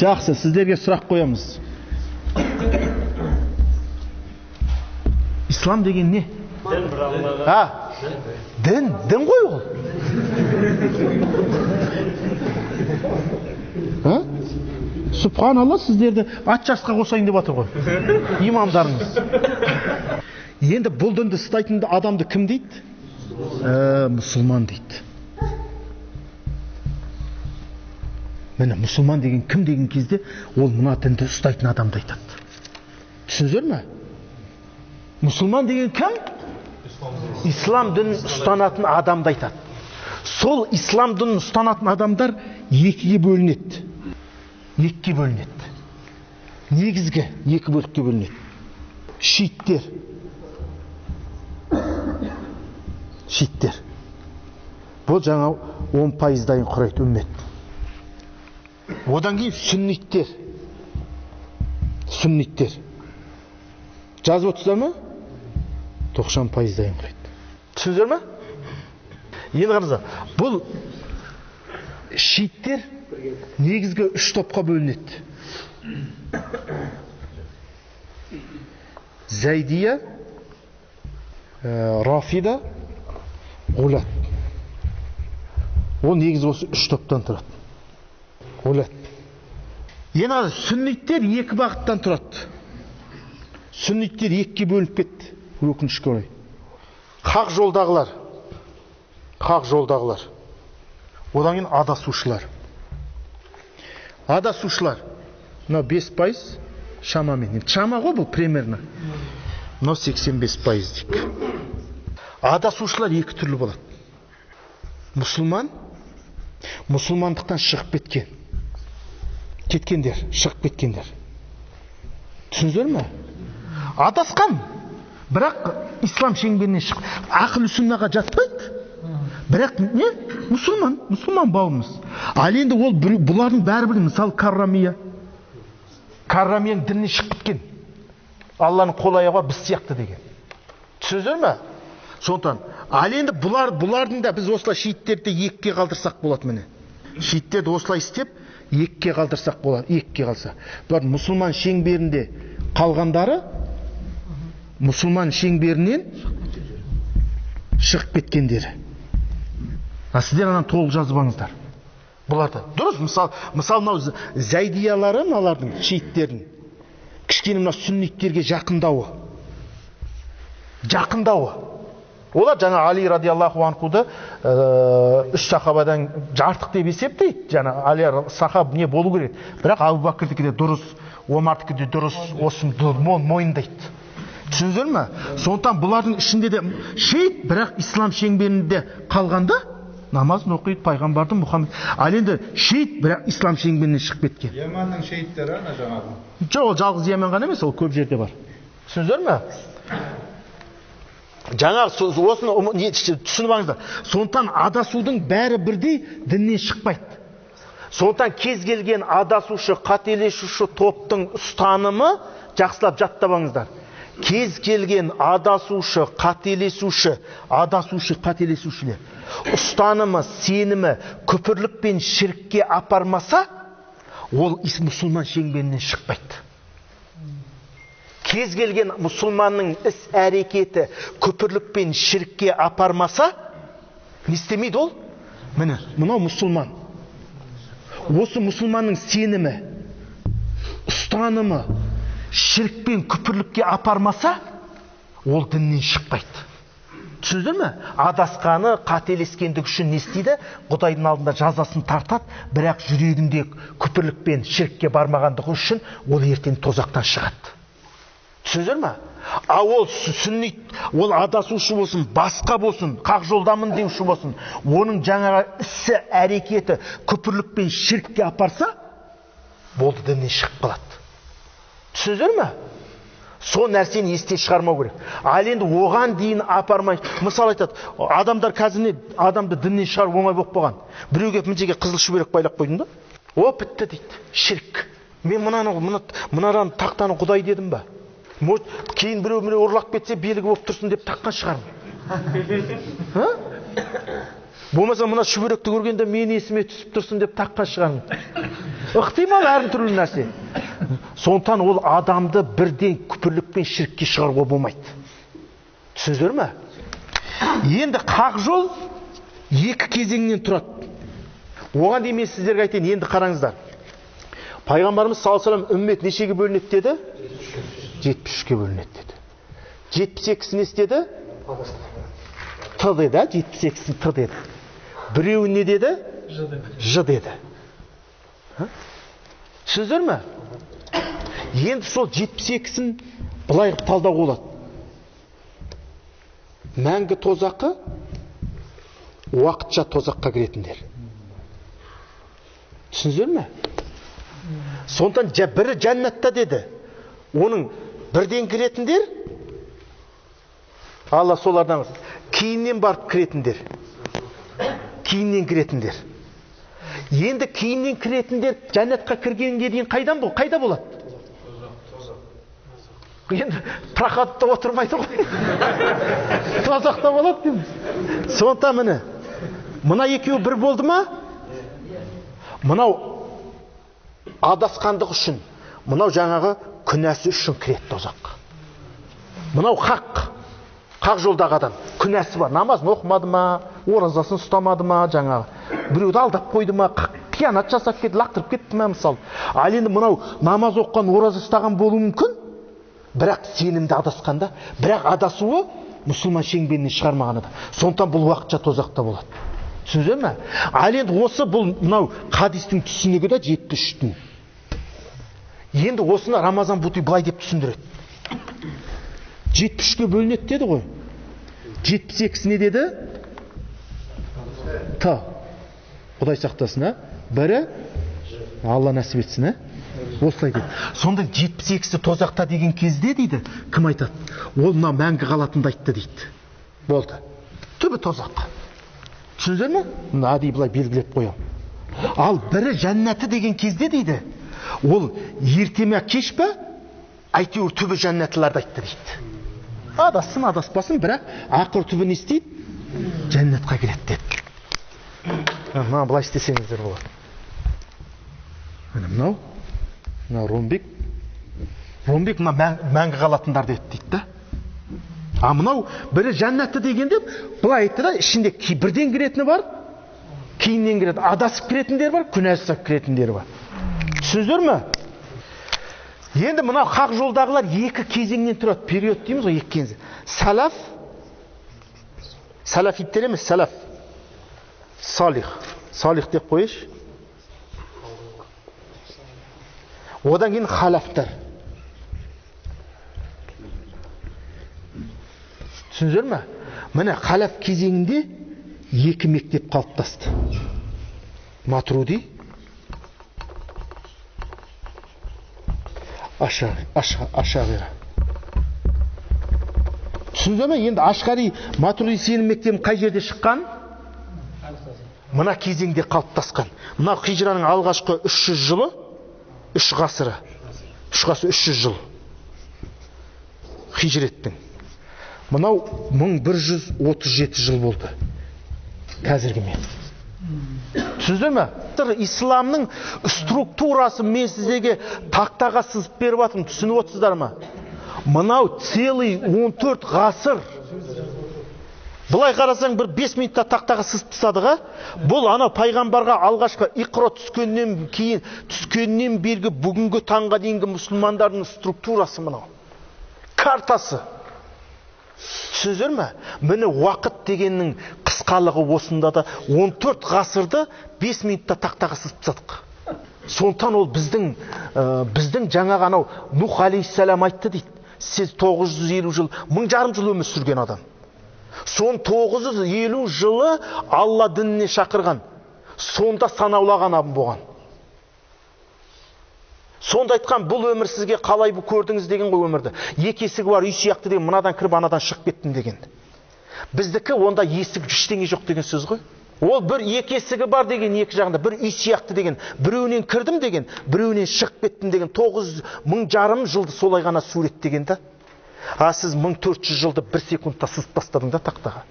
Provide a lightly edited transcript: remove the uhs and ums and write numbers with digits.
Жақсы, сіздерге сұрақ қоямыз. Ислам деген не? Дін ғой ол. Субханалла, сіздерді ат жасқа қосайын деп жатыр ғой. Имамдарыңыз. Енді бұл дінді ұстайтын адамды кім дейді? Мұсылман дейді. Міне, мұсылман деген кім деген кезде ол мына дінді ұстайтын адамды айтады. Түсіндіңіздер ме? Мұсылман деген кім? Ислам дінін ұстанатын адамды айтады. Сол ислам дінін ұстанатын адамдар екіге бөлінеді. Негізгі екі бөлікке бөлінеді. Шииттер. Бұл жаңа 10%-дайын құрайды үммет. Одан кейін сүнниттер. Жазып отырсыздар ма? 90%-дайын құрайды. Түсіндіңіздер ме? Енді қараңыздар, бұл шииттер негізгі 3 топқа бөлінеді. Зайдия, Рафида, Ғулат. Ол негізі осы 3 топтан тұрады. Ғулат. Енді сүнниттер 2 бағыттан тұрады. Сүнниттер 2-ге бөлініп кетті. Өкінішке орай. Хақ жолдағылар. Одан кейін адасушылар. Мына 5% шамамен. Шама ғой бұл примерно. Мына 85% дейік. Адасушылар 2 түрлі болады. Мұсылмандықтан шығып кеткендер. Түсіндіңіздер ме? Адасқан, бірақ ислам шеңберінен шығып, ақыл сүннаға жатпайды. Бірақ не? Мұсылман бауымыз. Ал енді ол бұлардың бәрі мысалы Каррамияның дінінен шығып кеткен. Алланың қол аяғы бар, біз сияқты деген. Түсіндіңіздер ме? Сондықтан, ал енді бұлардың да біз осылай шииттерді 2-ге қалдырсақ болады міне. Шииттерді осылай істеп 2-ге қалдырсақ болады, 2-ге қалса. Бұлар мұсылман шеңберінде қалғандары мұсылман шеңберінен шығып кеткендері. Сіздер анан толық жазып алыңыздар. Бұларды. Дұрыс, мысалы мынау зайдиялары, мыналардың шииттердің кішкене мына сүнниттерге жақындауы. Олар жаңа Али радиаллаху анхуды 3 сахабадан жартық деп есептейді. Жаңа Али сахаб не болу керек. Бірақ Абу Бәкірдікі де дұрыс, Омардікі де дұрыс, осыны мойындайды. Түсіндіңіздер ме? Сондықтан бұлардың ішінде де шиит, бірақ ислам шеңберінде қалғанда намазын оқиды, пайғамбардың Мұхаммед. Ал енді шиит, бірақ ислам шеңберінен шығып кеткен. Йеменнің шииттері ана жаңағы. Жоқ, ол жалғыз Йемен ғана емес, ол көп жерде бар. Түсіндіңіздер ме? Жаңағы осыны түсініп алыңыздар. Сондықтан адасудың бәрі бірдей діннен шықпайды. Сондықтан кез келген адасушы, қателесуші топтың ұстанымы жақсылап жаттап алыңыздар. Кез келген адасушы, қателесушілер ұстанымы, сенімі күпірлік пен шіркке апармаса, ол мұсылман шеңберінен шықпайды. Кез келген мұсылманның іс әрекеті күпірлік пен шіркке апармаса, не істемейді ол? Міне, мынау мұсылман. Осы мұсылманның сенімі, ұстанымы шірк пен күпірлікке апармаса, ол діннен шықпайды. Түсіндіңіздер ме? Адасқаны, қателескендік үшін не істейді? Құдайдың алдында жазасын тартады, бірақ жүрегінде күпірлік пен шіркке бармағандығы үшін ол ертең тозақтан шығады. Түсіндіңіздер ме? Ол сүннит, ол адасушы болсын, басқа болсын, хақ жолдамын деуші болсын, оның жаңағы ісі, әрекеті күпірлік пен шіркке апарса, болды діннен шығып қалады. Түсіндіңіздер ме? Сол нәрсені есте шығармау керек. Ал енді оған дейін апармай, мысалы айтады, адамдар қазір адамды діннен шығару оңай болып қалған. Біреуге мынжеге қызыл шүберек байлап қойдың да, о бітті дейді, шірк. Мен мынадан тақтаны Құдай дедім ба? Кейін біреу ұрлап кетсе белгі болып тұрсын деп таққан шығармын. Болмаса мына шүберекті көргенде мен есіме түсіп тұрсын деп таққан шығармын. ықтимал әртүрлі нәрсе. Сондықтан ол адамды бірден күпірлік пен шіркке шығаруға болмайды. Түсіндіңіздер ме? Енді қақ жол екі кезеңнен тұрады. Оған дейін мен сіздерге айтайын, енді қараңыздар. Пайғамбарымыз саллаллаху алейхи ва саллям үммет нешеге бөлінеді деді? 73-ке бөлінеді деді. 72-сі не істеді? Т деді, 72-сін Т деді. Біреуі не деді? Ж деді. Түсіндіңіздер ме? Енді сол 72-сін былай талдауға болады. Мәңгі тозақы, уақытша тозаққа кіретіндер. Түсіндіңіздер ме? Сондықтан бірі жәннатта деді. Оның бірден кіретіндер, Алла солардан кейіннен барып кіретіндер. Кейіннен кіретіндер. Енді кейіннен кіретіндер жәннатқа кіргенге дейін қайда болады? Енді прохатта отырмайды ғой. Тозақта болады дейміз. Сондықтан міне, мына екеуі бір болды ма? Мынау адасқандық үшін, мынау жаңағы күнәсі үшін кіреді тозаққа. Мынау хақ жолдағы адам, күнәсі бар, намазын оқымады ма, оразасын ұстамады ма, жаңағы біреуді алдап қойды ма, қиянат жасап кетті, лақтырып кетті ма мысалы. Ал енді мынау намаз оққан, ораза ұстаған болуы мүмкін, бірақ сенімді адасқанда, бірақ адасуы мұсылман шеңберінен шығармағаны да. Сондықтан бұл уақытша тозақта болады. Түсіндіңіздер ме? Ал енді осы бұл мынау хадистің түсінігі де 73-тің. Енді осыны Рамазан Бути былай деп түсіндіреді. 73-ке бөлінеді деді ғой. 72-сі не деді? Т. Құдай сақтасын, бірі Алла нәсіп етсін, осылай деді. Сонда 72-сі тозақта деген кезде дейді, кім айтады? Ол мына мәңгі қалатынды айтты дейді. Болды. Түбі тозақ. Түсіндіңіздер ме? Мына әдейі былай белгілеп қоям. Ал бірі жәннаты деген кезде дейді, ол ерте ме кеш пе? Әйтеуір түбі жәннатыларды айтты дейді. Адасын, адаспасын, бірақ ақыр түбі не істейді? Жәннатқа кіреді деді. Мына былай істесеңіздер болады. Мынау Ромбек мына мәңгі қалатындар дейді да. А мынау бірі жәннаты дегенде былай айтты да, ішінде бірден кіретіні бар, кейіннен кіреді. Адасып кіретіндер бар, күнәсіп кіретіндер бар. Түсіндіңіздер ме? Енді мынау хақ жолдағылар екі кезеңнен тұрады. Период дейміз ғой, екі кезең. Салафиттер емес, салаф. Салих деп қойыш. Одан кейін халафтар. Түсіндіңіздер ме? Міне халаф кезеңінде екі мектеп қалыптасты. Матруди, Ашағира. Түсіндіңіздер ме? Енді Ашғари, Матруди сенім мектебі қай жерде шыққан? Мына кезеңде қалыптасқан. Мына хижраның алғашқы 300 жылы, 3 ғасыры, 300 жыл хижреттің. Мынау 1137 жыл болды қазіргімен. Түсіндіңіздер ме? Исламның структурасы мен сіздерге тақтаға сызып беріп жатырмын, түсініп отырсыздар ма? Мынау целый 14 ғасыр. Бұлай қарасаң бір 5 минутта тақтаға сызып тастадық. Бұл анау пайғамбарға алғашқы иқро түскеннен бергі бүгінгі таңға дейінгі мұсылмандардың структурасы мынау. Картасы. Түсіндіңіздер ме? Міне уақыт дегеннің қысқалығы осында да 14 ғасырды 5 минутта тақтаға сызып тастадық. Сондықтан ол біздің жаңағы анау Нух алейхиссалам айтты дейді. Сіз 950 жыл, 1000 жыл өмір сүрген адам. Сон 950 жылы Алла дініне шақырған. Сонда санаулаған абым болған. Сонда айтқан, бұл өмір сізге қалай көрдіңіз деген ғой өмірді. Екі есігі бар, үй сияқты деген, мынадан кіріп анадан шығып кеттім деген. Біздікі онда есік ештеңе жоқ деген сөз ғой. Ол бір екі есігі бар деген, екі жағында бір үй сияқты деген, біреуінен кірдім деген, біреуінен шығып кеттім деген, 9,5 жылды солай ғана сурет деген да. А сіз 1400 жылды 1 секундта сызып тастадың да тақтаға.